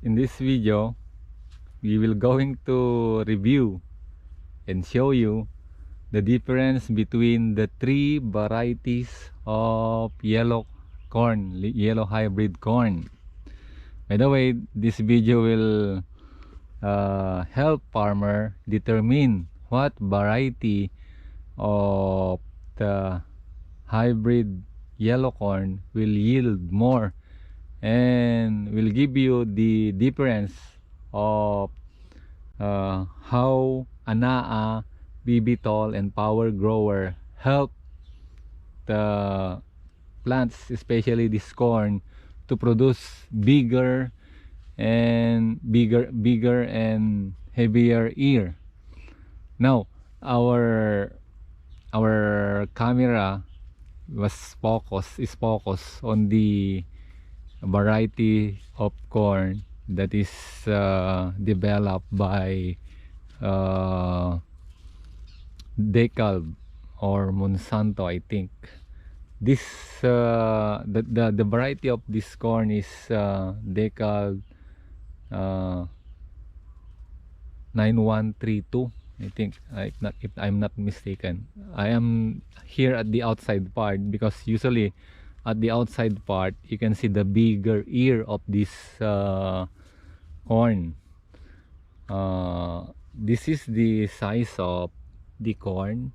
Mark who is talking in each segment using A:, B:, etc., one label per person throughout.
A: In this video, we will going to review and show you the difference between the three varieties of yellow corn, yellow hybrid corn. By the way, this video will help farmer determine what variety of the hybrid yellow corn will yield more, and will give you the difference of how Anaa, Vibitall, and Power Grower help the plants, especially this corn, to produce bigger and heavier ear. Now our camera is focused on the variety of corn that is developed by DeKalb or Monsanto, I think. This the variety of this corn is DeKalb 9132, I think, if I'm not mistaken. I am here at the outside part because usually at the outside part you can see the bigger ear of this corn. This is the size of the corn.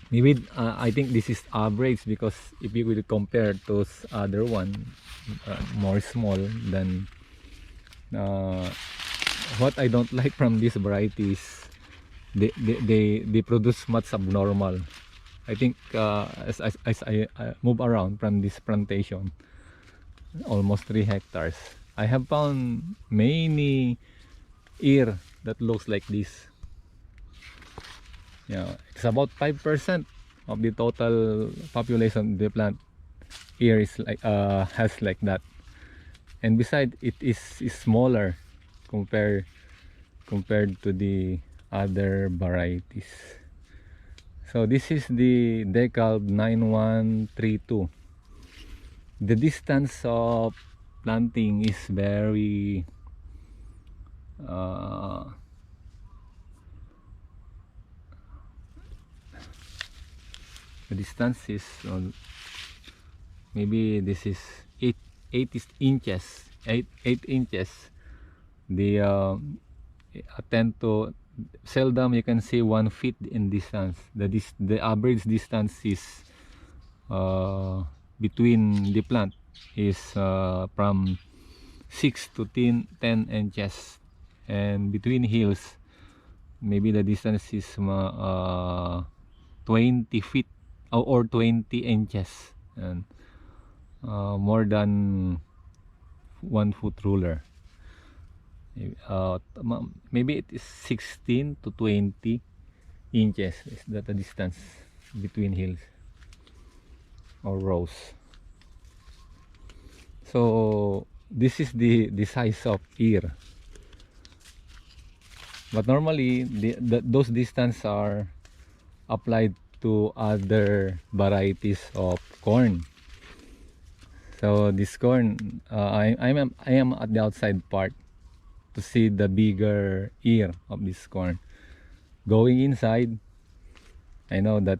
A: Maybe I think this is average, because if you will compare those other one, more small than what I don't like from these varieties, they produce much abnormal. I think as I move around from this plantation, almost 3 hectares, I have found many ear that looks like this. Yeah, it's about 5% of the total population of the plant ear is like has like that. And besides, it is smaller compared to the other varieties. So this is the DeKalb 9132. The distance of planting is very the distance is maybe this is 8 inches. The tend to seldom you can see 1 feet in distance. The average distance is between the plant is from 6 to 10 inches, and between hills maybe the distance is 20 feet or 20 inches, and more than 1 foot ruler. Maybe it is 16 to 20 inches is that the distance between hills or rows. So this is the size of ear, but normally those distance are applied to other varieties of corn. So this corn, I am at the outside part to see the bigger ear of this corn. Going inside, I know that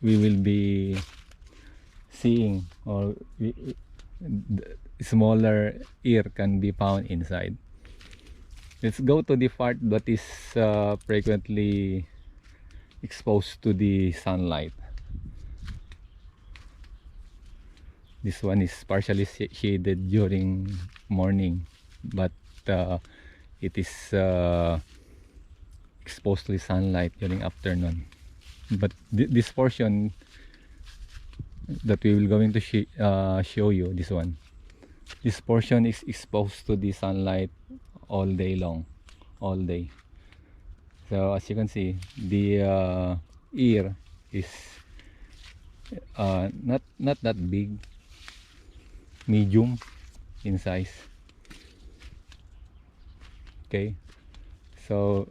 A: we will be seeing, or smaller ear can be found inside. Let's go to the part that is frequently exposed to the sunlight. This one is partially shaded during morning, but it is exposed to the sunlight during afternoon. But this portion that we will going to show you, this portion is exposed to the sunlight all day long, all day. So as you can see, the ear is not that big, medium in size. Okay, so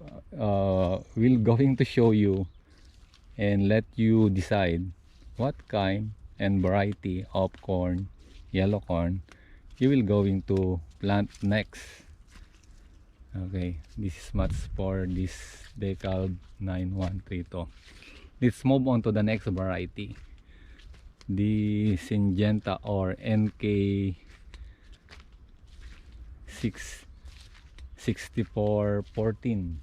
A: we're going to show you and let you decide what kind and variety of corn yellow corn you will going to plant next. Okay, this is much for this Decal 9132. Let's move on to the next variety, the Syngenta or NK 6414.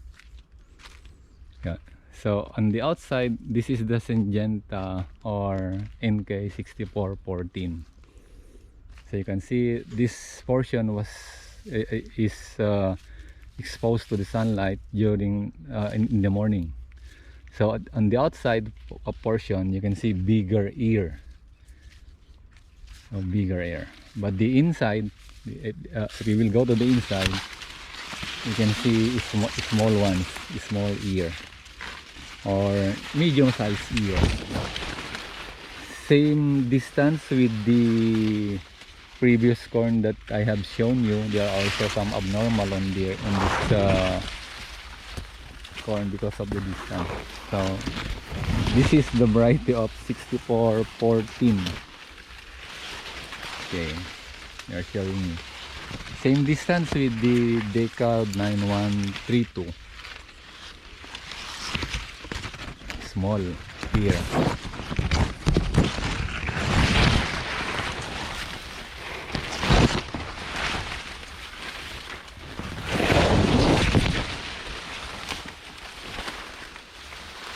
A: Yeah. So on the outside, this is the Syngenta or NK 6414. So you can see this portion was is exposed to the sunlight during in the morning. So on the outside portion, you can see bigger ear, bigger ear. But the inside, if we will go to the inside, you can see small ones, small ear or medium sized ear. Same distance with the previous corn that I have shown you. There are also some abnormal on this corn because of the distance. So this is the variety of 6414. Okay, they are showing me same distance with the Decal 9132. Small here.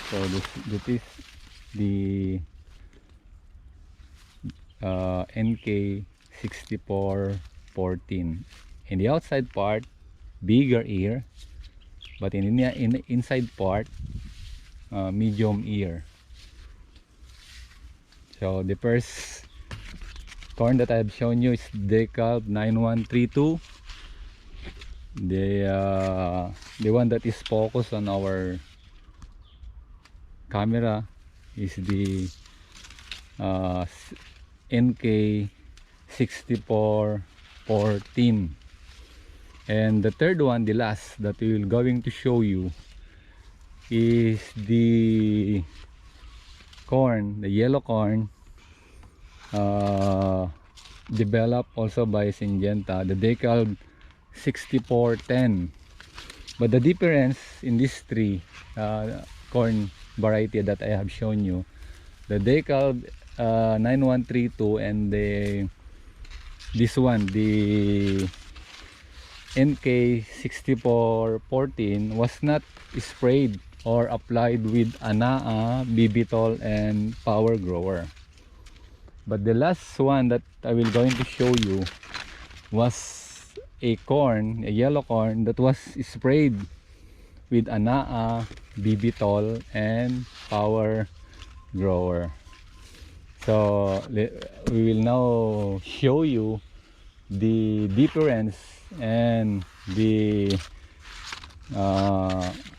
A: So this is the NK 6414. In the outside part, bigger ear, but in the inside part, medium ear. So the first corn that I have shown you is Decal 9132. The one that is focused on our camera is the NK 6414. And the third one, the last that we will going to show you, is the corn, the yellow corn, developed also by Syngenta, the Decal 6410. But the difference in these three corn variety that I have shown you, the Decal 9132 and this one, the NK 6414, was not sprayed or applied with Anaa, Vibitall and Power Grower. But the last one that I will going to show you was a corn, a yellow corn that was sprayed with Anaa, Vibitall and Power Grower. So we will now show you the difference and the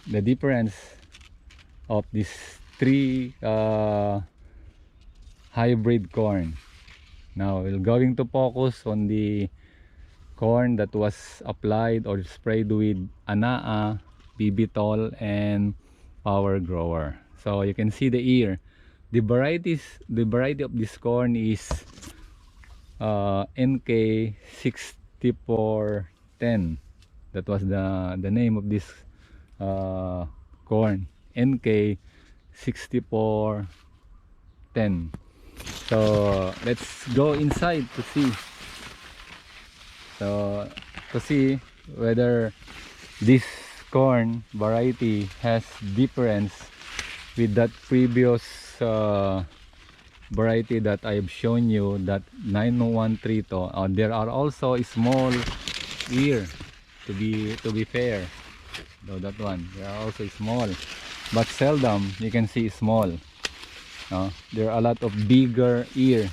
A: difference of these three hybrid corn. Now we're going to focus on the corn that was applied or sprayed with Anaa, Vibitall and Power Grower. So you can see the ear. The variety of this corn is NK 6410. That was the name of this corn, NK 6410. So let's go inside to see. So to see whether this corn variety has difference with that previous variety that I've shown you, that 9132. There are also a small ear, to be fair. So that one, they are also small, but seldom you can see small. There are a lot of bigger ear.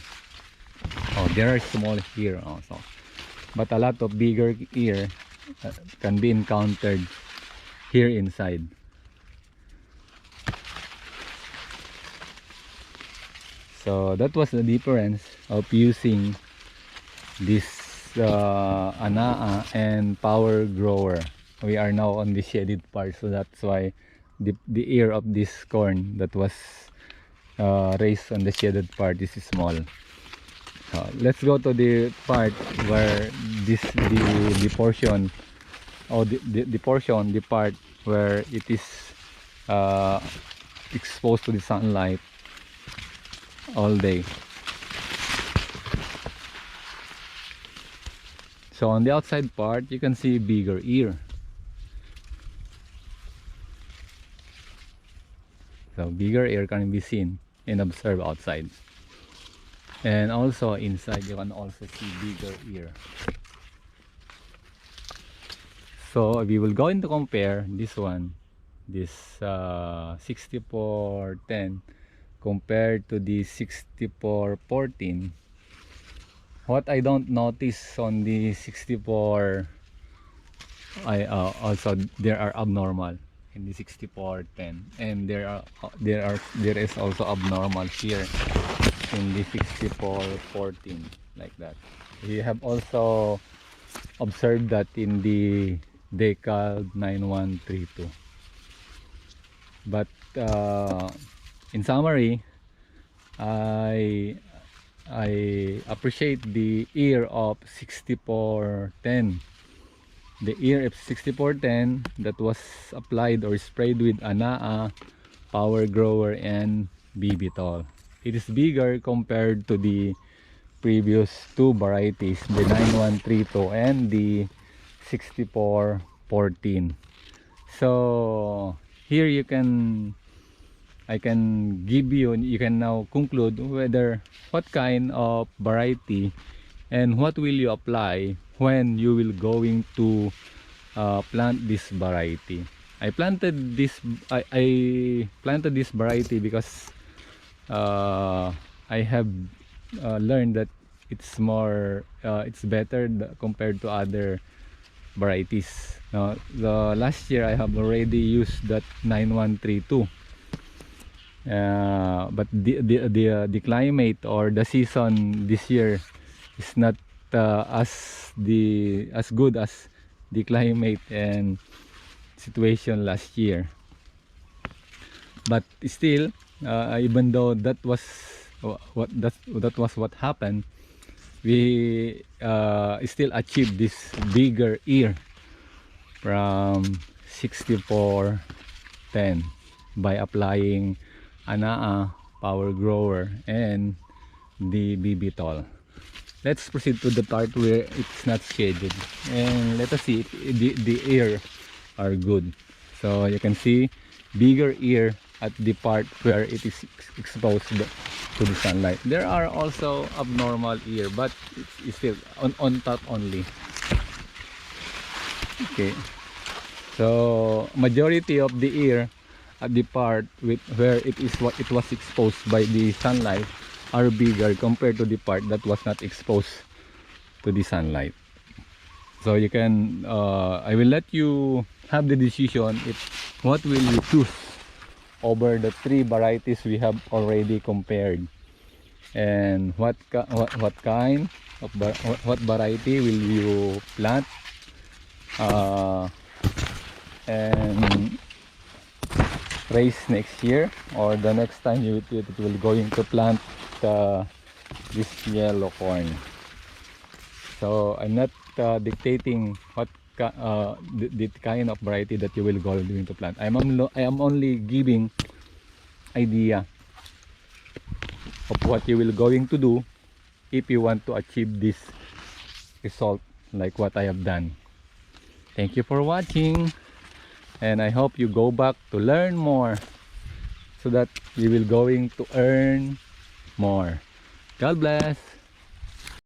A: There are small here also, but a lot of bigger ear can be encountered here inside. So that was the difference of using this Anaa and Power Grower. We are now on the shaded part, so that's why the ear of this corn that was raised on the shaded part is small. Let's go to the part where the portion, or the part where it is uh, exposed to the sunlight all day. So on the outside part, you can see bigger ear. So bigger ear can be seen and observed outside. And also inside, you can also see bigger ear. So we will going to compare this one, this 6410 compared to the 6414. What I don't notice on the 64, also there are abnormal in the 6410, and there is also abnormal here in the 6414, like that. We have also observed that in the decal 9132. But in summary, I appreciate the ear of 6410. The ear of 6410 that was applied or sprayed with Anaa, Power Grower, and Vibitall. It is bigger compared to the previous two varieties, the 9132 and the 6414. So here I can give you, you can now conclude whether what kind of variety and what will you apply when you will going to plant this variety. I planted this variety because I have learned that it's more it's better compared to other varieties. Now, the last year I have already used that 9132, but the climate or the season this year is not as good as the climate and situation last year. But still, even though that was what happened, we still achieved this bigger ear from 6410 by applying Anaa, Power Grower, and the Vibitall. Let's proceed to the part where it's not shaded, and let us see if the ear are good. So you can see bigger ear at the part where it is exposed to the sunlight. There are also abnormal ear, but it's still on top only. Okay, so majority of the ear at the part where it was exposed by the sunlight are bigger compared to the part that was not exposed to the sunlight. So you can I will let you have the decision if what will you choose over the three varieties we have already compared, and what kind of what variety will you plant and raise next year, or the next time you will going to plant this yellow corn. So I'm not dictating what the kind of variety that you will going to plant. I am only giving idea of what you will going to do if you want to achieve this result like what I have done. Thank you for watching, and I hope you go back to learn more so that you will going to earn more. God bless.